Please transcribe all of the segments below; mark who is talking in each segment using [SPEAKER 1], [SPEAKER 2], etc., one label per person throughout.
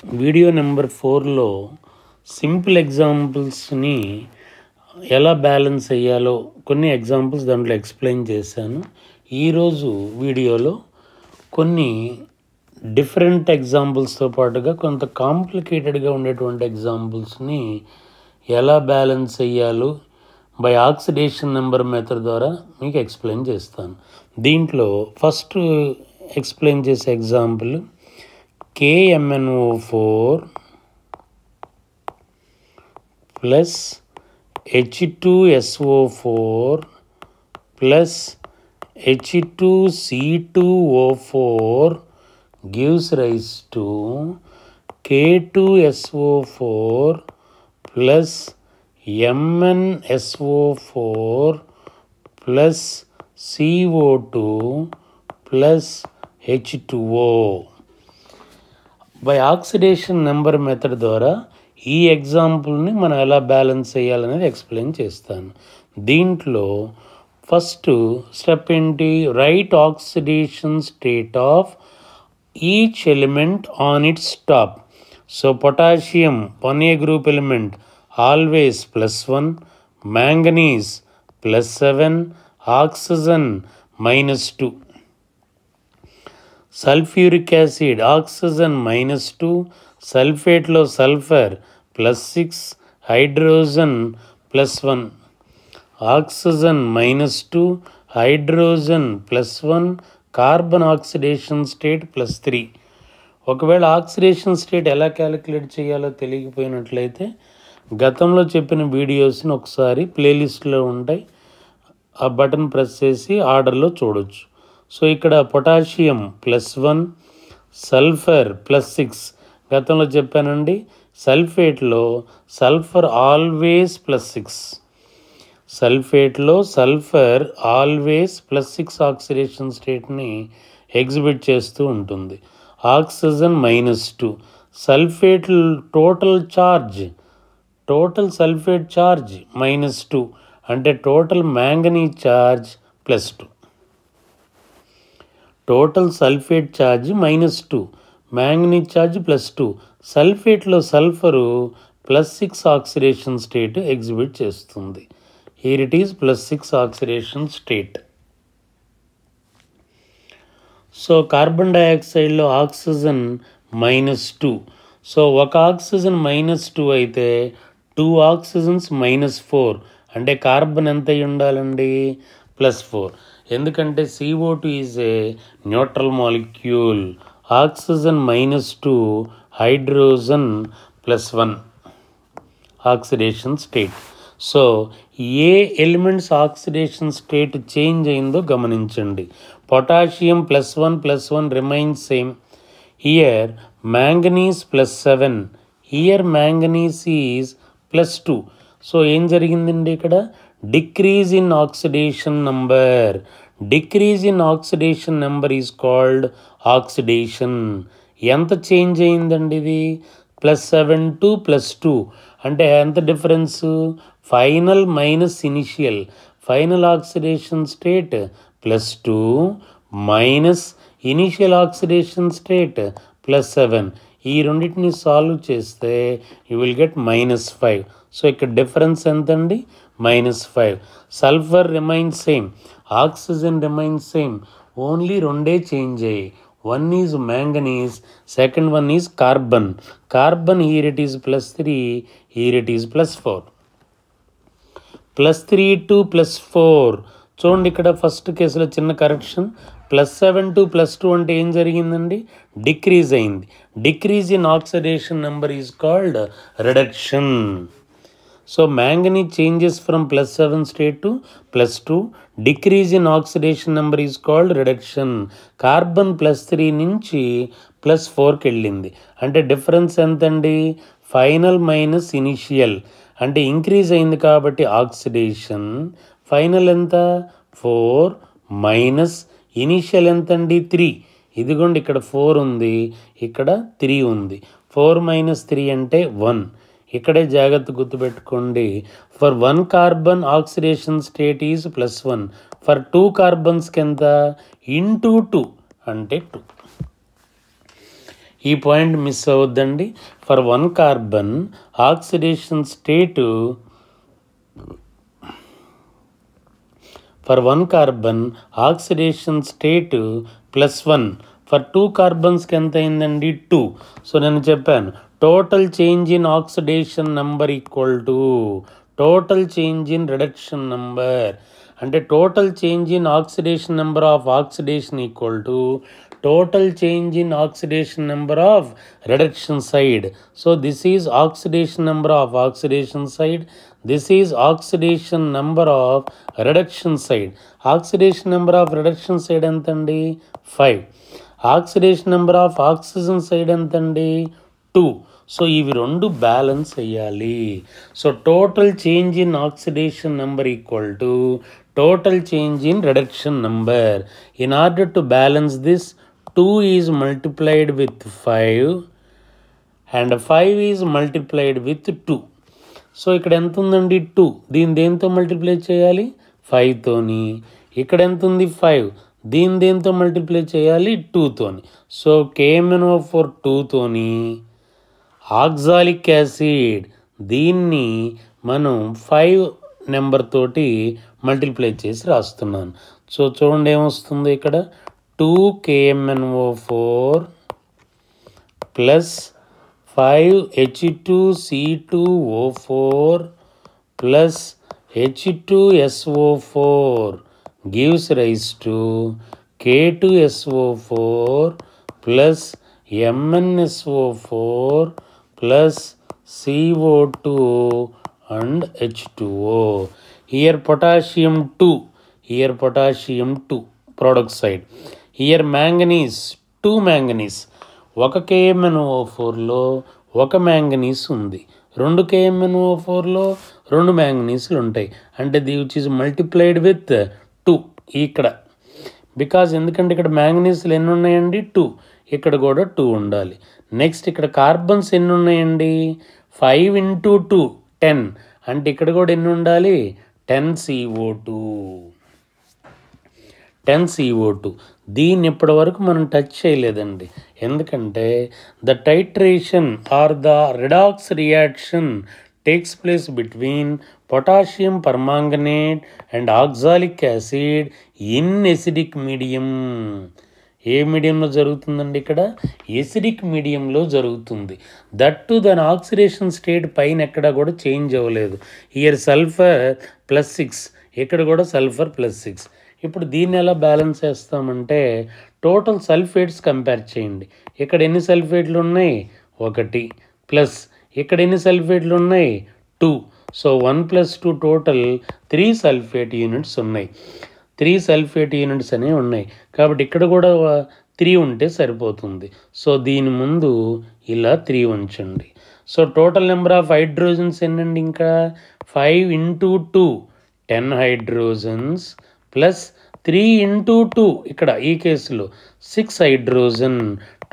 [SPEAKER 1] Video number 4లో simple ఎగ్జాంపుల్స్ని ఎలా balance అయ్యాలో కొన్ని examples దాంట్లో ఎక్స్ప్లెయిన్ చేశాను. ఈరోజు వీడియోలో కొన్ని డిఫరెంట్ ఎగ్జాంపుల్స్తో పాటుగా కొంత కాంప్లికేటెడ్గా ఉండేటువంటి ఎగ్జాంపుల్స్ని ఎలా బ్యాలెన్స్ అయ్యాలో బై ఆక్సిడేషన్ నెంబర్ మెథడ్ ద్వారా మీకు ఎక్స్ప్లెయిన్ చేస్తాను. దీంట్లో ఫస్ట్ ఎక్స్ప్లెయిన్ చేసే example KMnO4 plus H2SO4 plus H2C2O4 gives rise to K2SO4 plus MnSO4 plus CO2 plus H2O. By oxidation number method ద్వారా ఈ ఎగ్జాంపుల్ని మనం ఎలా బ్యాలెన్స్ చేయాలనేది ఎక్స్ప్లెయిన్ చేస్తాను. దీంట్లో ఫస్ట్ స్టెప్ ఏంటి? Right oxidation state of each element on its top. So potassium 1A group element always +1, manganese +7, oxygen -2, sulphuric acid oxygen -2, సల్ఫేట్లో sulphur +6, hydrogen +1, oxygen -2, hydrogen +1, carbon oxidation state +3. ఒకవేళ oxidation state ఎలా calculate చేయాలో తెలియకపోయినట్లయితే గతంలో చెప్పిన వీడియోస్ని ఒకసారి ప్లేలిస్ట్లో ఉంటాయి, ఆ బటన్ ప్రెస్ చేసి ఆర్డర్లో చూడొచ్చు. సో ఇక్కడ పొటాషియం +1, సల్ఫర్ +6 గతంలో చెప్పానండి. సల్ఫేట్లో సల్ఫర్ ఆల్వేస్ +6, సల్ఫేట్లో సల్ఫర్ ఆల్వేస్ +6 ఆక్సిడేషన్ స్టేట్ని ఎగ్జిబిట్ చేస్తూ ఉంటుంది. Oxygen -2, sulphate total sulphate charge -2 అంటే total manganese charge +2. Total sulphate charge -2, manganese charge +2. సల్ఫేట్లో సల్ఫరు +6 ఆక్సిడేషన్ స్టేట్ ఎగ్జిబిట్ చేస్తుంది. Here it is +6 oxidation state. So carbon డైఆక్సైడ్లో ఆక్సిజన్ -2. సో ఒక oxygen -2 అయితే 2 oxygens -4 అంటే కార్బన్ ఎంత అయి ఉండాలండి? +4. ఎందుకంటే CO2 is a neutral molecule. Oxygen -2, hydrogen +1 oxidation state. So A elements oxidation state change అయిందో గమనించండి. Potassium +1 remains same. Here manganese +7, here manganese is +2. So ఏం జరిగిందండి ఇక్కడ? Decrease in oxidation number. Decrease in oxidation number is called oxidation. ఎంత change అయిందండి ఇది? +7 to +2 అంటే ఎంత difference? Final minus initial. Final oxidation state +2 minus initial oxidation state +7. ఈ రెండింటిని సాల్వ్ చేస్తే యూ విల్ గెట్ -5. సో ఇక్కడ డిఫరెన్స్ ఎంతండి? -5. Sulphur remains same, oxygen remains same, only రెండే చేంజ్ అయ్యాయి. One is manganese, second one is carbon. Carbon here it is +3, here it is +4. +3 to +4. చూడండి ఇక్కడ first కేసులో చిన్న కరెక్షన్. +7 to +2 అంటే ఏం జరిగిందండి? డిక్రీజ్ అయింది. Decrease in oxidation number is called reduction. So manganese changes from +7 state to +2. Decrease in oxidation number is called reduction. Carbon +3 నుంచి +4కి వెళ్ళింది అంటే డిఫరెన్స్ ఎంతండి? ఫైనల్ మైనస్ ఇనిషియల్ అంటే ఇంక్రీజ్ అయింది కాబట్టి ఆక్సిడేషన్. ఫైనల్ ఎంత? 4 మైనస్ ఇనిషియల్ ఎంతండి? 3. ఇదిగోండి ఇక్కడ 4 ఉంది, ఇక్కడ 3 ఉంది. 4 - 3 అంటే 1. ఇక్కడే జాగ్రత్త గుర్తుపెట్టుకోండి. For 1 carbon oxidation state is +1. For 2 కార్బన్స్కి ఎంత? × 2 అంటే 2. ఈ పాయింట్ మిస్ అవ్వద్దండి. For 1 carbon oxidation state +1. For 2 కార్బన్స్కి ఎంత అయిందండి 2. సో నేను చెప్పాను total change in oxidation number equal to total change in reduction number. అంటే total change in oxidation number of oxidation equal to total change in oxidation number of reduction side. So this is oxidation number of oxidation side. This is oxidation number of reduction side. Oxidation number of reduction side entandi 5. Oxidation number of oxygen side entandi 2. So ఇవి రెండు balance అయ్యాలి. So total change in oxidation number equal to total change in reduction number. In order to balance this 2 is multiplied with 5 and 5 is multiplied with 2. So ఇక్కడ ఎంత ఉందండి 2. దీన్ని దేంతో multiply చేయాలి 5తోని. ఇక్కడ ఎంత ఉంది 5. దీన్ని దేంతో మల్టిప్లై చేయాలి 2తోని. సో KMnO4 2తోని ఆక్సాలిక్ యాసిడ్ దీన్ని మనం 5 నెంబర్ తోటి మల్టిప్లై చేసి రాస్తున్నాను. సో చూడండి ఏమొస్తుంది ఇక్కడ 2 KMnO4 plus 5 H2C2O4 plus H2SO4 gives rise to K2SO4 plus MnSO4 plus CO2 and H2O. Here potassium 2 product side. Here manganese 2 manganese. 1 KMnO4లో 1 manganese ఉంది. 2 KMnO4లో 2 మ్యాంగనీస్లు ఉంటాయి. అంటే విచ్ ఈజ్ మల్టిప్లైడ్ విత్ 2 ఇక్కడ. బికాజ్ ఎందుకంటే ఇక్కడ మ్యాంగనీస్లు ఎన్ని ఉన్నాయండి 2. ఇక్కడ కూడా 2 ఉండాలి. నెక్స్ట్ ఇక్కడ కార్బన్స్ ఎన్ని ఉన్నాయండి 5 into 2 10. అంటే ఇక్కడ కూడా ఎన్ని ఉండాలి 10 CO2. దీన్ని ఇప్పటి వరకు మనం టచ్ చేయలేదండి. ఎందుకంటే the titration or the redox reaction takes place between potassium permanganate and oxalic acid in acidic medium. ఏ మీడియంలో జరుగుతుందండి ఇక్కడ ఎసిడిక్ మీడియంలో జరుగుతుంది. దట్టు దాని ఆక్సిడేషన్ స్టేట్ పైన ఎక్కడ కూడా చేంజ్ అవ్వలేదు. హియర్ సల్ఫర్ +6, ఇక్కడ కూడా సల్ఫర్ +6. ఇప్పుడు దీన్ని ఎలా బ్యాలెన్స్ చేస్తామంటే టోటల్ సల్ఫేట్స్ కంపేర్ చేయండి. ఇక్కడ ఎన్ని సల్ఫేట్లు ఉన్నాయి 1 ప్లస్ ఇక్కడ ఎన్ని సల్ఫేట్లు ఉన్నాయి 2. సో 1 + 2 టోటల్ 3 సల్ఫేట్ యూనిట్స్ ఉన్నాయి. 3 సల్ఫేట్ యూనిట్స్ అనేవి ఉన్నాయి. కాబట్టి ఇక్కడ కూడా 3 ఉంటే సరిపోతుంది. సో దీని ముందు ఇలా 3 ఉంచండి. So total number of hydrogens ఎన్నండి ఇంకా 5 into 2 10 హైడ్రోజన్స్ ప్లస్ 3 into 2 ఇక్కడ ఈ కేసులో 6 హైడ్రోజన్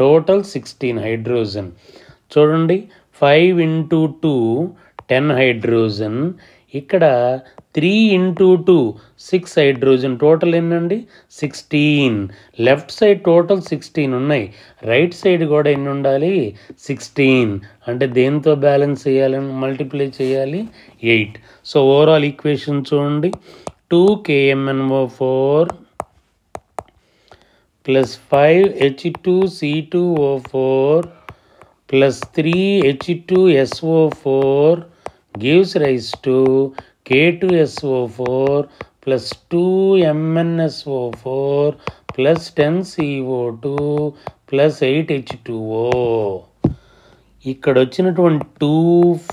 [SPEAKER 1] టోటల్ 16 హైడ్రోజన్. చూడండి 5 into 2 10 హైడ్రోజన్, ఇక్కడ 3 into 2 6 హైడ్రోజన్, టోటల్ ఎన్నండి 16. లెఫ్ట్ సైడ్ టోటల్ 16 ఉన్నాయి, రైట్ సైడ్ కూడా ఎన్ని ఉండాలి 16. అంటే దేంతో బ్యాలెన్స్ చేయాలని మల్టిప్లై చేయాలి 8. సో ఓవరాల్ ఈక్వేషన్ చూడండి 2 KMnO4 plus 5 H2C2O4 plus 3 H2SO4 gives rise to K2SO4 plus 2 MnSO4 plus 10 CO2 plus 8 H2O. ఇక్కడ వచ్చినటువంటి 2,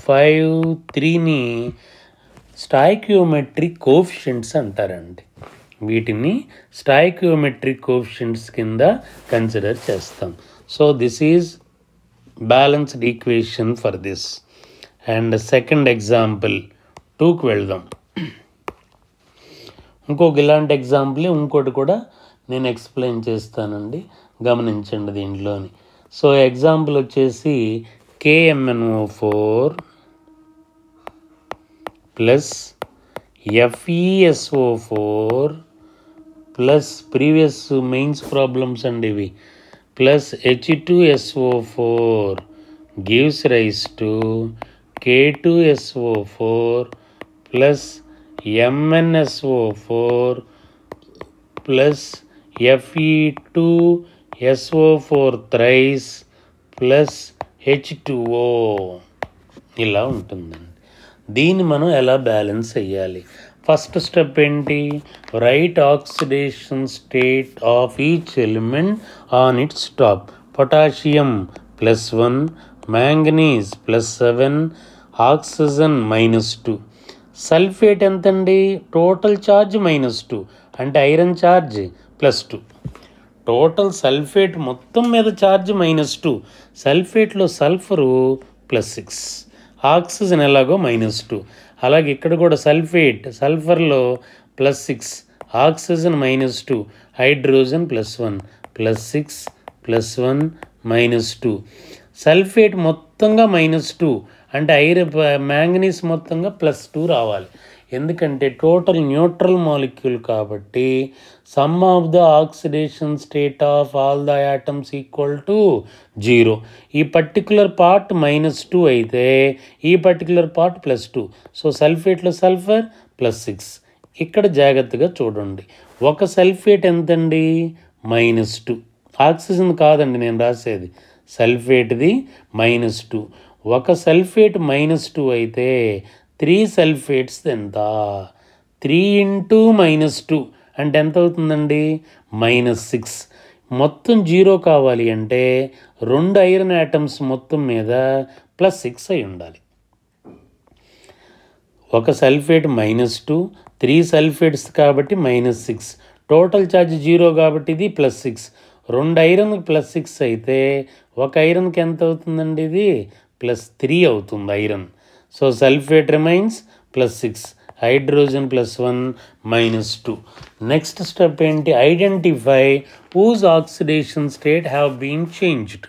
[SPEAKER 1] 5, 3ని స్టాయికియోమెట్రిక్ కోఎఫిషియంట్స్ అంటారండి. వీటిని స్టాయికియోమెట్రిక్ కోఎఫిషియంట్స్ కింద కన్సిడర్ చేస్తాం. So this is balanced equation for this. And second example 2కి వెళ్దాం. ఇంకొక ఇలాంటి ఎగ్జాంపుల్ ఇంకోటి కూడా నేను ఎక్స్ప్లెయిన్ చేస్తానండి, గమనించండి దీంట్లోని. సో ఎగ్జాంపుల్ వచ్చేసి KMnO4 plus FeSO4 plus previous mains problems అండి ఇవి. plus H2SO4 gives rise to K2SO4 plus MnSO4 plus Fe2SO4 thrice plus H2O ఇలా ఉంటుందండి. దీన్ని మనం ఎలా బ్యాలెన్స్ చేయాలి? ఫస్ట్ స్టెప్ ఏంటి? Right oxidation state of each element on its top. Potassium +1, manganese +7, oxygen -2. Sulphate ఎంతండి? టోటల్ ఛార్జ్ -2 అంటే iron charge +2. Total sulphate మొత్తం మీద ఛార్జ్ -2, సల్ఫేట్లో సల్ఫరు +6, ఆక్సిజన్ ఎలాగో -2. అలాగే ఇక్కడ కూడా సల్ఫర్లో +6, ఆక్సిజన్ -2, హైడ్రోజన్ +1, +6 +1 -2. సల్ఫేట్ మొత్తంగా -2 అంటే మ్యాంగనీస్ మొత్తంగా +2 రావాలి. ఎందుకంటే టోటల్ న్యూట్రల్ మాలిక్యూల్ కాబట్టి sum of the oxidation state of all the atoms equal to 0. ఈ పర్టికులర్ పార్ట్ -2 అయితే ఈ పర్టికులర్ పార్ట్ +2. సో సల్ఫేట్లో సల్ఫర్ +6. ఇక్కడ జాగ్రత్తగా చూడండి, ఒక సల్ఫేట్ ఎంతండి? -2. ఆక్సిజన్ కాదండి నేను రాసేది, సల్ఫేట్ది -2. ఒక సల్ఫేట్ -2 అయితే 3 సల్ఫేట్స్ ఎంత? 3 × -2 అంటే ఎంత అవుతుందండి? -6. మొత్తం 0 కావాలి అంటే 2 ఐరన్ యాటమ్స్ మొత్తం మీద +6 అయి ఉండాలి. ఒక సల్ఫేట్ -2, 3 సల్ఫేట్స్ కాబట్టి -6, టోటల్ ఛార్జ్ 0 కాబట్టి ఇది +6. 2 ఐరన్కి +6 అయితే ఒక ఐరన్కి ఎంత అవుతుందండి? ఇది +3 అవుతుంది iron. So sulphate remains +6, hydrogen +1 -2. Next step ఏంటి? Identify whose oxidation state have been changed.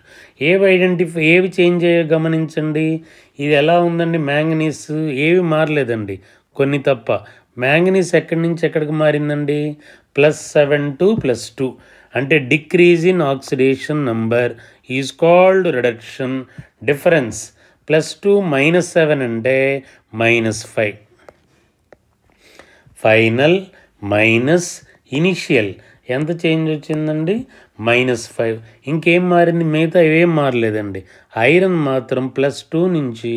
[SPEAKER 1] ఏవి చేంజ్ అయ్యో గమనించండి. ఇది ఎలా ఉందండి? మ్యాంగనీస్ ఏవి మారలేదండి, కొన్ని తప్ప. మ్యాంగనీస్ ఎక్కడి నుంచి ఎక్కడికి మారిందండి? +7 to +2 అంటే decrease in oxidation number is called reduction. Difference +2 -7 అంటే -5. ఫైనల్ మైనస్ ఇనిషియల్ ఎంత చేంజ్ వచ్చిందండి? -5. ఇంకేం మారింది? మిగతా ఏం మారలేదండి. ఐరన్ మాత్రం +2 నుంచి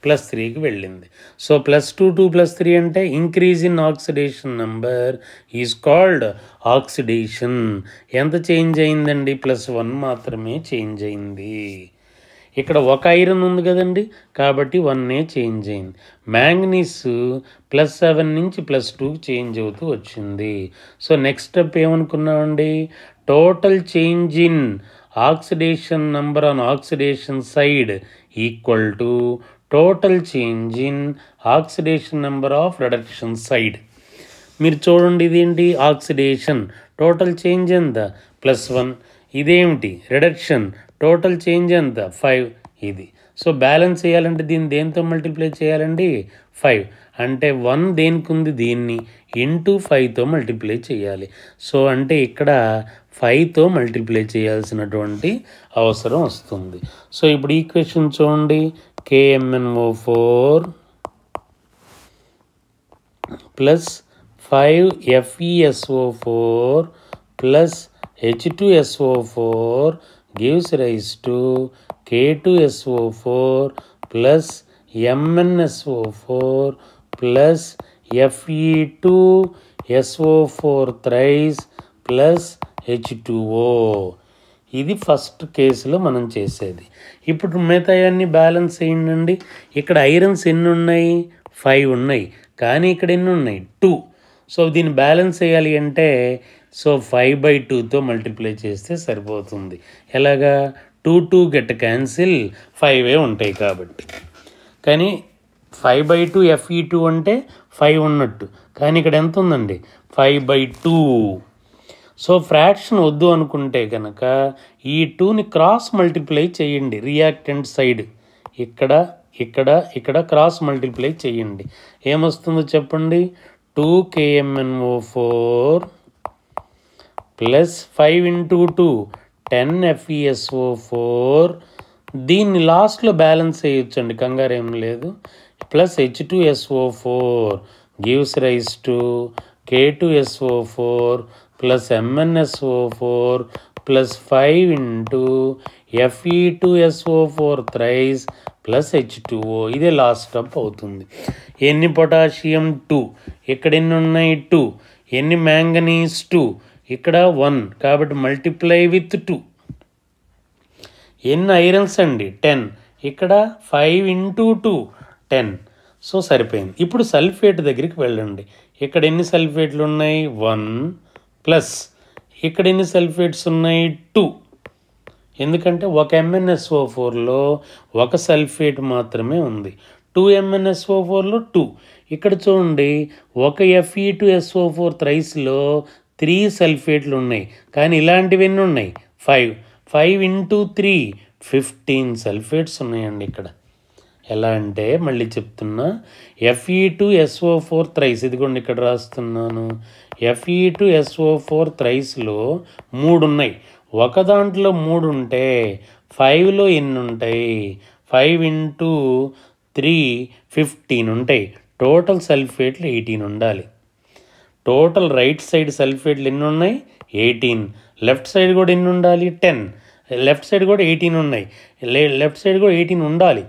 [SPEAKER 1] +3కి వెళ్ళింది. సో +2 to +3 అంటే increase in oxidation number is called oxidation. ఎంత చేంజ్ అయిందండి? +1 మాత్రమే చేంజ్ అయింది. ఇక్కడ ఒక ఐరన్ ఉంది కదండి, కాబట్టి 1 చేంజ్ అయింది. మ్యాంగనీస్ +7 నుంచి +2కి చేంజ్ అవుతూ వచ్చింది. సో నెక్స్ట్ స్టెప్ ఏమనుకున్నామండి? Total change in oxidation number on oxidation side equal to total change in oxidation number of reduction side. మీరు చూడండి, ఇదేంటి? ఆక్సిడేషన్ టోటల్ చేంజ్ ఎంత? +1. ఇదేమిటి? రిడక్షన్ టోటల్ చేంజ్ ఎంత? 5. ఇది. సో బ్యాలెన్స్ చేయాలంటే దీన్ని దేంతో మల్టిప్లై చేయాలండి? 5. అంటే 1 దేనికి ఉంది? దీన్ని ఇంటూ 5తో మల్టిప్లై చేయాలి. సో అంటే ఇక్కడ 5తో మల్టిప్లై చేయాల్సినటువంటి అవసరం వస్తుంది. సో ఇప్పుడు ఈక్వేషన్ చూడండి, KMnO4 plus 5 FeSO4 plus H2SO4 gives rise to K2SO4 plus MnSO4 plus Fe2SO4 thrice plus H2O. ఇది ఫస్ట్ కేసులో మనం చేసేది. ఇప్పుడు మిగతాయన్నీ బ్యాలెన్స్ అయ్యిందండి. ఇక్కడ ఐరన్స్ ఎన్ని ఉన్నాయి? 5 ఉన్నాయి. కానీ ఇక్కడ ఎన్ని ఉన్నాయి? 2. సో దీన్ని బ్యాలెన్స్ చేయాలి అంటే సో 5/2తో మల్టిప్లై చేస్తే సరిపోతుంది. ఎలాగా? 2 గెట్ క్యాన్సిల్, 5 ఉంటాయి కాబట్టి. కానీ 5/2 Fe2 అంటే 5 ఉన్నట్టు, కానీ ఇక్కడ ఎంత ఉందండి? 5/2. సో ఫ్రాక్షన్ వద్దు అనుకుంటే కనుక ఈ 2ని క్రాస్ మల్టిప్లై చేయండి. రియాక్టెంట్ సైడ్ ఇక్కడ ఇక్కడ ఇక్కడ క్రాస్ మల్టిప్లై చేయండి. ఏమొస్తుందో చెప్పండి? 2 KMnO4 ప్లస్ 5 × 2 10FeSO4 దీన్ని లాస్ట్లో బ్యాలెన్స్ చేయొచ్చండి, కంగారు ఏం లేదు. Plus H2SO4 gives rise to K2SO4 plus MnSO4 plus 5 into Fe2SO4 thrice plus H2O. ఇదే లాస్ట్ స్టెప్ అవుతుంది. ఎన్ని పొటాషియం 2, ఇక్కడ ఎన్ని ఉన్నాయి 2, ఎన్ని మ్యాంగనీస్ 2, ఇక్కడ 1, కాబట్టి మల్టిప్లై విత్ 2. ఎన్ని ఐరన్స్ అండి 10, ఇక్కడ 5 into 2 10. సో సరిపోయింది. ఇప్పుడు సల్ఫేట్ దగ్గరికి వెళ్ళండి. ఇక్కడ ఎన్ని సల్ఫేట్లు ఉన్నాయి 1 ప్లస్ ఇక్కడ ఎన్ని సల్ఫేట్స్ ఉన్నాయి 2, ఎందుకంటే ఒక MnSO4లో ఒక సల్ఫేట్ మాత్రమే ఉంది. 2 MnSO4లో 2. ఇక్కడ చూడండి ఒక Fe2SO4 థ్రైస్లో 3 సల్ఫేట్లు ఉన్నాయి, కానీ ఇలాంటివి ఎన్ని ఉన్నాయి 5 into 3 15 సల్ఫేట్స్ ఉన్నాయండి ఇక్కడ. ఎలా అంటే మళ్ళీ చెప్తున్నా, Fe2SO4 థ్రైస్, ఇదిగోండి ఇక్కడ రాస్తున్నాను. Fe2SO4 థ్రైస్లో 3 ఉన్నాయి. ఒక దాంట్లో 3 ఉంటే 5లో ఎన్ని ఉంటాయి 5 into 3 15 ఉంటాయి. టోటల్ సల్ఫేట్లు 18 ఉండాలి. టోటల్ రైట్ సైడ్ సల్ఫేట్లు ఎన్ని ఉన్నాయి 18. లెఫ్ట్ సైడ్ కూడా ఎన్ని ఉండాలి 10. లెఫ్ట్ సైడ్ కూడా 18 ఉన్నాయి. లెఫ్ట్ సైడ్ కూడా 18 ఉండాలి.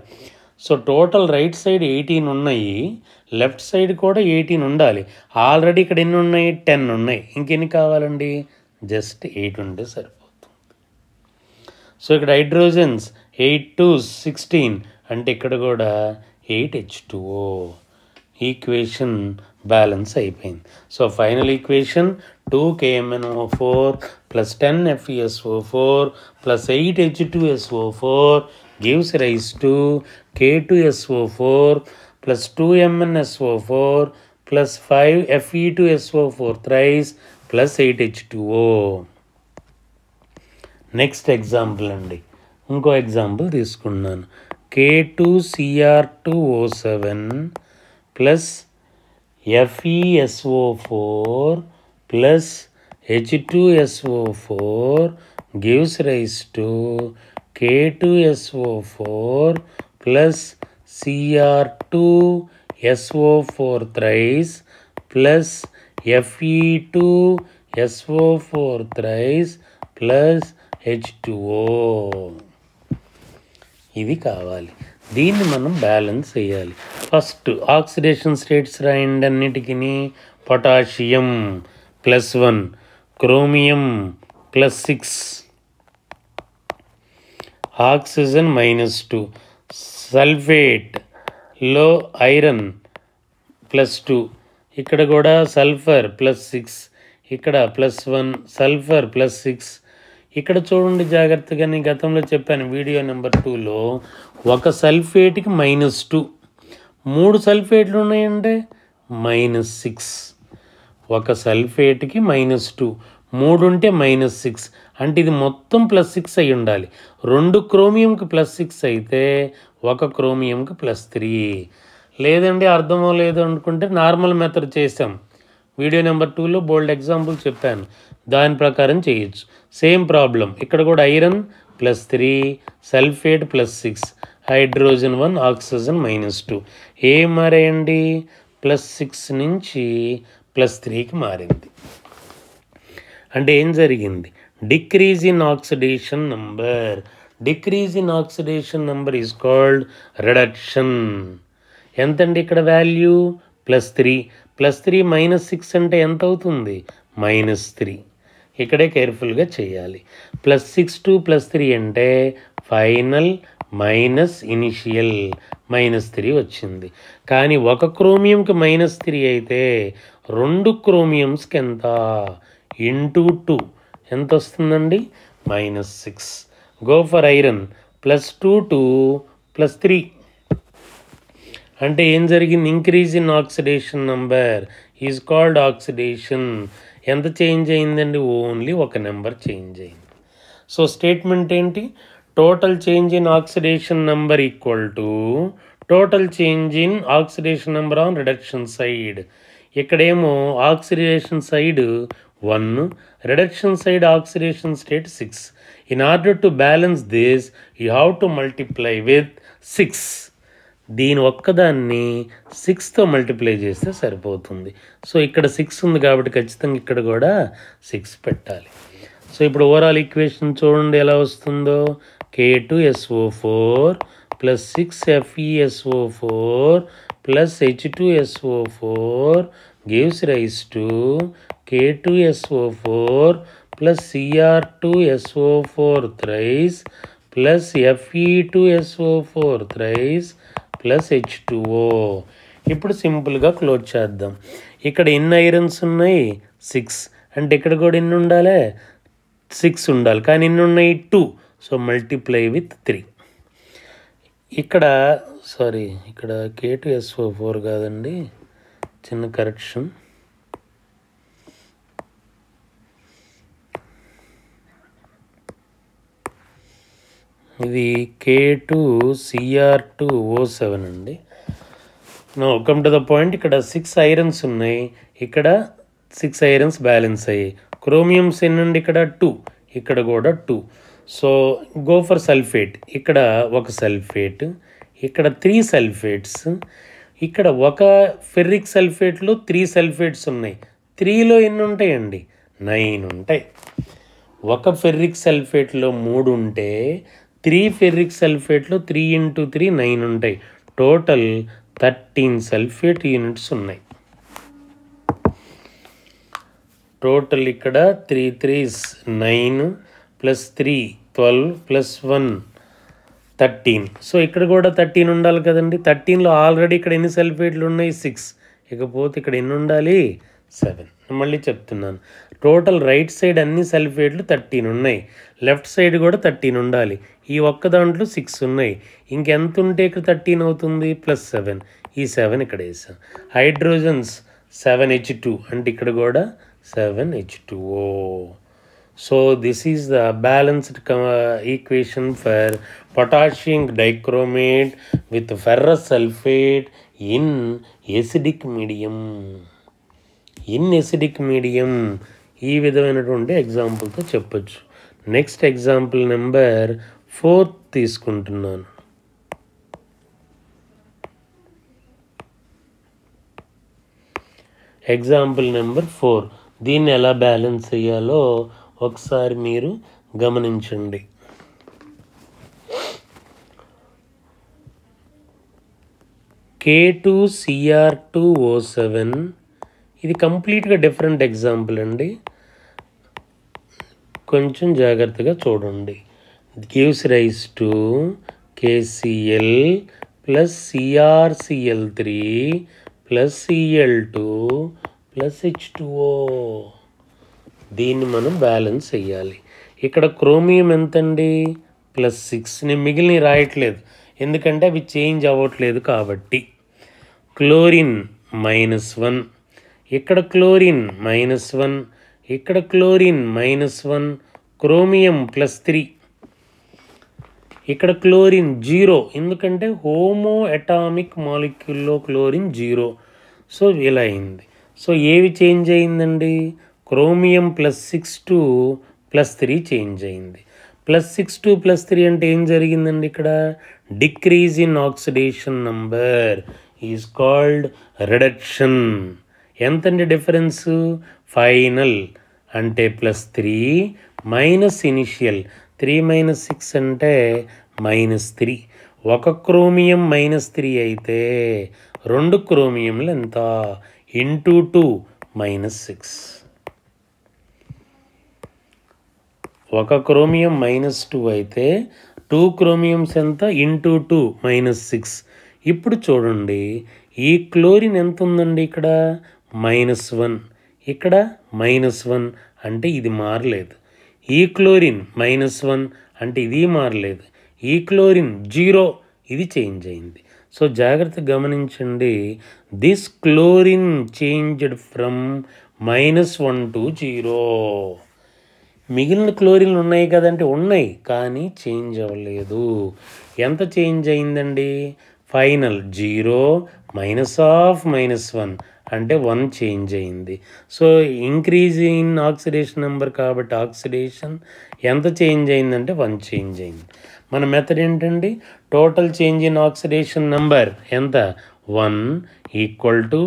[SPEAKER 1] సో టోటల్ రైట్ సైడ్ 18 ఉన్నాయి, లెఫ్ట్ సైడ్ కూడా 18 ఉండాలి. ఆల్రెడీ ఇక్కడ ఎన్ని ఉన్నాయి 10 ఉన్నాయి. ఇంకెన్ని కావాలండి, జస్ట్ 8 ఉంటే సరిపోతుంది. సో ఇక్కడ హైడ్రోజన్స్ 8 to 16 అంటే ఇక్కడ కూడా 8H2O. ఈక్వేషన్ బ్యాలెన్స్ అయిపోయింది. So final equation 2KMnO4 plus 10FeSO4 plus 8H2SO4 gives rise to K2SO4 plus 2MnSO4 plus 5Fe2SO4 thrice plus 8H2O. Next example అండి, ఇంకో ఎగ్జాంపుల్ తీసుకున్నాను. K2Cr2O7 plus FeSO4 plus H2SO4 gives rise to K2SO4 plus Cr2SO4 thrice plus Fe2SO4 thrice plus H2O. ఇది కావాలి. దీన్ని మనం balance చేయాలి. First oxidation states రాయండి అన్నిటికీ. పొటాషియం +1, క్రోమియం +6, ఆక్సిజన్ -2, సల్ఫేట్లో ఐరన్ +2, ఇక్కడ కూడా సల్ఫర్ +6, ఇక్కడ +1, సల్ఫర్ +6. ఇక్కడ చూడండి జాగ్రత్తగా, నేను గతంలో చెప్పాను వీడియో నెంబర్ 2లో, ఒక సల్ఫేట్కి -2, 3 సల్ఫేట్లు ఉన్నాయంటే -6. ఒక సల్ఫేట్కి -2, 3 ఉంటే -6, అంటే ఇది మొత్తం +6 అయి ఉండాలి. 2 క్రోమియంకి +6 అయితే ఒక క్రోమియంకి +3. లేదండి అర్థమో లేదు అనుకుంటే నార్మల్ మెథడ్ చేసాం. వీడియో నెంబర్ 2లో బోల్డ్ ఎగ్జాంపుల్ చెప్పాను, దాని ప్రకారం చేయొచ్చు. Same problem. ఇక్కడ కూడా ఐరన్ +3, సల్ఫేట్ +6, హైడ్రోజన్ 1, ఆక్సిజన్ -2. ఏం మారేయండి, +6 నుంచి +3కి మారింది. అంటే ఏం జరిగింది, decrease in oxidation number. Decrease in oxidation number is called reduction. ఎంతండి ఇక్కడ వాల్యూ +3. +3 -6 అంటే ఎంత అవుతుంది -3. ఇక్కడే కేర్ఫుల్గా చేయాలి. +6 to +3 అంటే ఫైనల్ మైనస్ ఇనిషియల్ -3 వచ్చింది. కానీ ఒక క్రోమియంకి -3 అయితే 2 క్రోమియంస్కి ఎంత × 2 ఎంత వస్తుందండి -6. గో ఫర్ ఐరన్ +2 to +3 అంటే ఏం జరిగింది, increase in oxidation number is called oxidation. ఎంత చేంజ్ అయిందండి, ఓన్లీ ఒక నెంబర్ చేంజ్ అయింది. సో స్టేట్మెంట్ ఏంటి, total change in oxidation number equal to total change in oxidation number on reduction side. ఇక్కడేమో oxidation side 1, reduction side oxidation state 6. In order to balance this you have to multiply with 6. దీని ఒక్కదాన్ని 6తో multiply చేస్తే సరిపోతుంది. So ఇక్కడ 6 ఉంది కాబట్టి ఖచ్చితంగా ఇక్కడ కూడా 6 పెట్టాలి. సో ఇప్పుడు ఓవరాల్ ఈక్వేషన్ చూడండి ఎలా వస్తుందో. K2SO4 plus 6FeSO4 plus H2SO4 gives rise to K2SO4 plus Cr2SO4 thrice plus Fe2SO4 thrice plus H2O. ఇప్పుడు సింపుల్గా క్లోజ్ చేద్దాం. ఇక్కడ ఎన్ని ఐరన్స్ ఉన్నాయి? 6. అంటే ఇక్కడ కూడా ఎన్ని ఉండాలి? 6 ఉండాలి. కానీ ఎన్ని ఉన్నాయి? 2. So multiply with 3. ఇక్కడ ఇక్కడ K2SO4 కాదండి, చిన్న కరెక్షన్. ఇది K2Cr2O7 అండి. No come to the point. ఇక్కడ 6 ఐరన్స్ ఉన్నాయి, ఇక్కడ 6 ఐరన్స్ బ్యాలెన్స్ అయ్యాయి. క్రోమియంస్ ఎన్నండి? ఇక్కడ 2, ఇక్కడ కూడా 2. So go for sulphate. ఇక్కడ ఒక సల్ఫేట్, ఇక్కడ 3 సల్ఫేట్స్, ఇక్కడ ఒక ఫెర్రిక్ సల్ఫేట్లో 3 సల్ఫేట్స్ ఉన్నాయి. 3లో ఎన్ని ఉంటాయండి? 9 ఉంటాయి. ఒక ఫెర్రిక్ సల్ఫేట్లో 3 ఉంటే 3 ఫెర్రిక్ సల్ఫేట్లో 3 × 3 9 ఉంటాయి. టోటల్ 13 సల్ఫేట్ యూనిట్స్ ఉన్నాయి. టోటల్ ఇక్కడ 3 3s 9 ప్లస్ 3 12 ప్లస్ 1 13. సో ఇక్కడ కూడా 13 ఉండాలి కదండి. 13లో ఆల్రెడీ ఇక్కడ ఎన్ని సల్ఫేట్లు ఉన్నాయి? 6. ఇకపోతే ఇక్కడ ఎన్ని ఉండాలి? 7. మళ్ళీ చెప్తున్నాను, టోటల్ రైట్ సైడ్ అన్ని సల్ఫేట్లు 13 ఉన్నాయి, లెఫ్ట్ సైడ్ కూడా 13 ఉండాలి. ఈ ఒక్క దాంట్లో 6 ఉన్నాయి. ఇంకెంత ఉంటే ఇక్కడ 13 అవుతుంది? ప్లస్ 7. ఈ 7 ఇక్కడ వేసాం. హైడ్రోజన్స్ 7H2 అంటే ఇక్కడ కూడా 7H2O. So this is the balanced equation for potassium dichromate with ferrous sulphate in acidic medium. ఈ విధమైనటువంటి ఎగ్జాంపుల్తో చెప్పచ్చు. నెక్స్ట్ ఎగ్జాంపుల్ నెంబర్ 4 తీసుకుంటున్నాను. Example number 4. దీన్ని ఎలా బ్యాలెన్స్ చేయాలో ఒకసారి మీరు గమనించండి. K2Cr2O7 ఇది కంప్లీట్గా డిఫరెంట్ ఎగ్జాంపుల్ అండి, కొంచెం జాగ్రత్తగా చూడండి. Gives rise to KCl plus CrCl3 plus Cl2 plus H2O. దీన్ని మనం బ్యాలెన్స్ చేయాలి. ఇక్కడ క్రోమియం ఎంతండి? ప్లస్ 6. నేను మిగిలిన రాయట్లేదు ఎందుకంటే అవి చేంజ్ అవ్వట్లేదు కాబట్టి. క్లోరిన్ -1, ఇక్కడ క్లోరిన్ -1, ఇక్కడ క్లోరిన్ -1, క్రోమియం +3, ఇక్కడ క్లోరిన్ 0 ఎందుకంటే హోమో అటామిక్ మాలిక్యూల్లో క్లోరిన్ 0. సో ఇలా అయింది. సో ఏవి చేంజ్ అయిందండి? క్రోమియం +6 to +3 చేంజ్ అయింది. +6 to +3 అంటే ఏం జరిగిందండి? ఇక్కడ decrease in oxidation number is called reduction. ఎంతండి డిఫరెన్స్? ఫైనల్ అంటే +3 మైనస్ ఇనిషియల్ 3 - 6 అంటే -3. ఒక క్రోమియం -3 అయితే 2 క్రోమియంలు ఎంత? ఇంటూ 2 -6. ఒక క్రోమియం -2 అయితే 2 క్రోమియంస్ ఎంత? ఇంటూ 2 -6. ఇప్పుడు చూడండి, ఈ క్లోరిన్ ఎంత ఉందండి? ఇక్కడ -1, ఇక్కడ -1 అంటే ఇది మారలేదు. ఈ క్లోరిన్ -1 అంటే ఇది మారలేదు. ఈ క్లోరిన్ 0 ఇది చేంజ్ అయింది. సో జాగ్రత్తగా గమనించండి, this chlorine changed from -1 to 0. మిగిలిన క్లోరిన్లు ఉన్నాయి కదంటే ఉన్నాయి, కానీ చేంజ్ అవ్వలేదు. ఎంత చేంజ్ అయిందండి? ఫైనల్ 0 -1 అంటే 1 చేంజ్ అయింది. So increase in oxidation number కాబట్టి ఆక్సిడేషన్ ఎంత చేంజ్ అయిందంటే 1 చేంజ్ అయింది. మన మెథడ్ ఏంటండి, total change in oxidation number ఎంత 1 equal to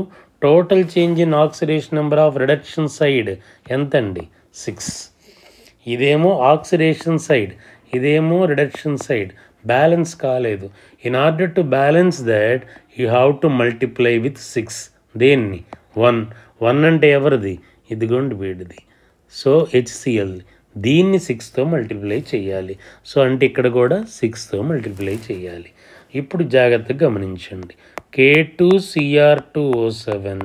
[SPEAKER 1] total change in oxidation number of reduction side ఎంతండి 6. ఇదేమో ఆక్సిడేషన్ సైడ్, ఇదేమో రిడక్షన్ సైడ్, బ్యాలెన్స్ కాలేదు. In order to balance that you have to multiply with 6. దేన్ని 1 అంటే ఎవరిది, ఇదిగోండి వీడిది. సో HCl దీన్ని 6తో మల్టిప్లై చేయాలి. సో అంటే ఇక్కడ కూడా 6తో మల్టిప్లై చేయాలి. ఇప్పుడు జాగ్రత్తగా గమనించండి, K2Cr2O7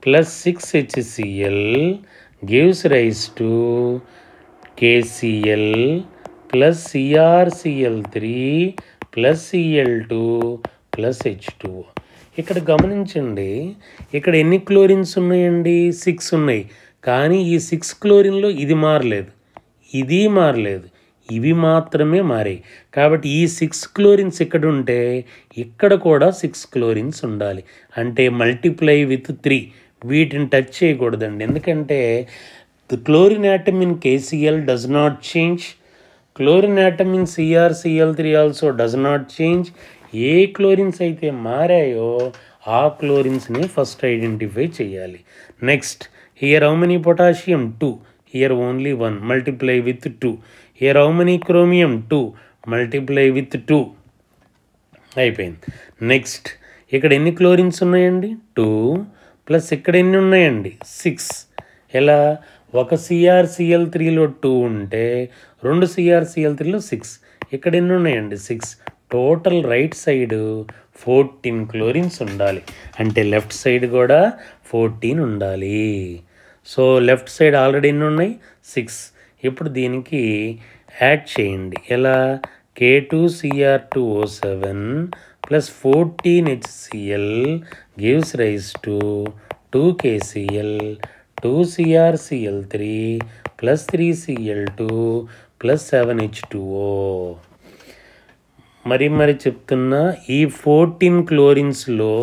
[SPEAKER 1] plus 6HCl gives rise to KCl plus CrCl3 plus Cl2 plus H2O. ఇక్కడ గమనించండి, ఇక్కడ ఎన్ని క్లోరిన్స్ ఉన్నాయండి, 6 ఉన్నాయి. కానీ ఈ 6 క్లోరిన్లో ఇది మారలేదు, ఇది మారలేదు, ఇవి మాత్రమే మారాయి. కాబట్టి ఈ 6 క్లోరిన్స్ ఇక్కడ ఉంటే ఇక్కడ కూడా 6 క్లోరిన్స్ ఉండాలి. అంటే మల్టిప్లై విత్ 3. వీటిని టచ్ చేయకూడదండి, ఎందుకంటే the chlorine atom in KCl does not change, chlorine atom in CrCl3 also does not change. A chlorines అయితే మారాయో ఆ క్లోరిన్స్ని ఫస్ట్ ఐడెంటిఫై చేయాలి. Next, here how many potassium 2, here only 1, multiply with 2. Here how many chromium 2, multiply with 2. అయిపోయింది. Next, ఇక్కడ ఎన్ని chlorines ఉన్నాయండి 2 plus ఇక్కడ ఎన్ని ఉన్నాయండి 6. ఎలా, ఒక CrCl3లో 2 ఉంటే 2 CrCl3లో 6. ఇక్కడ ఎన్ని ఉన్నాయండి 6. టోటల్ రైట్ సైడ్ 14 క్లోరిన్స్ ఉండాలి. అంటే లెఫ్ట్ సైడ్ కూడా 14 ఉండాలి. సో లెఫ్ట్ సైడ్ ఆల్రెడీ ఎన్ని ఉన్నాయి 6. ఇప్పుడు దీనికి యాడ్ చేయండి. ఎలా, K2Cr2O7 plus 14HCl gives rise to 2KCl 2CrCl3 plus 3Cl2 plus 7H2O. మరి చెప్తున్నా, ఈ 14 క్లోరిన్స్లో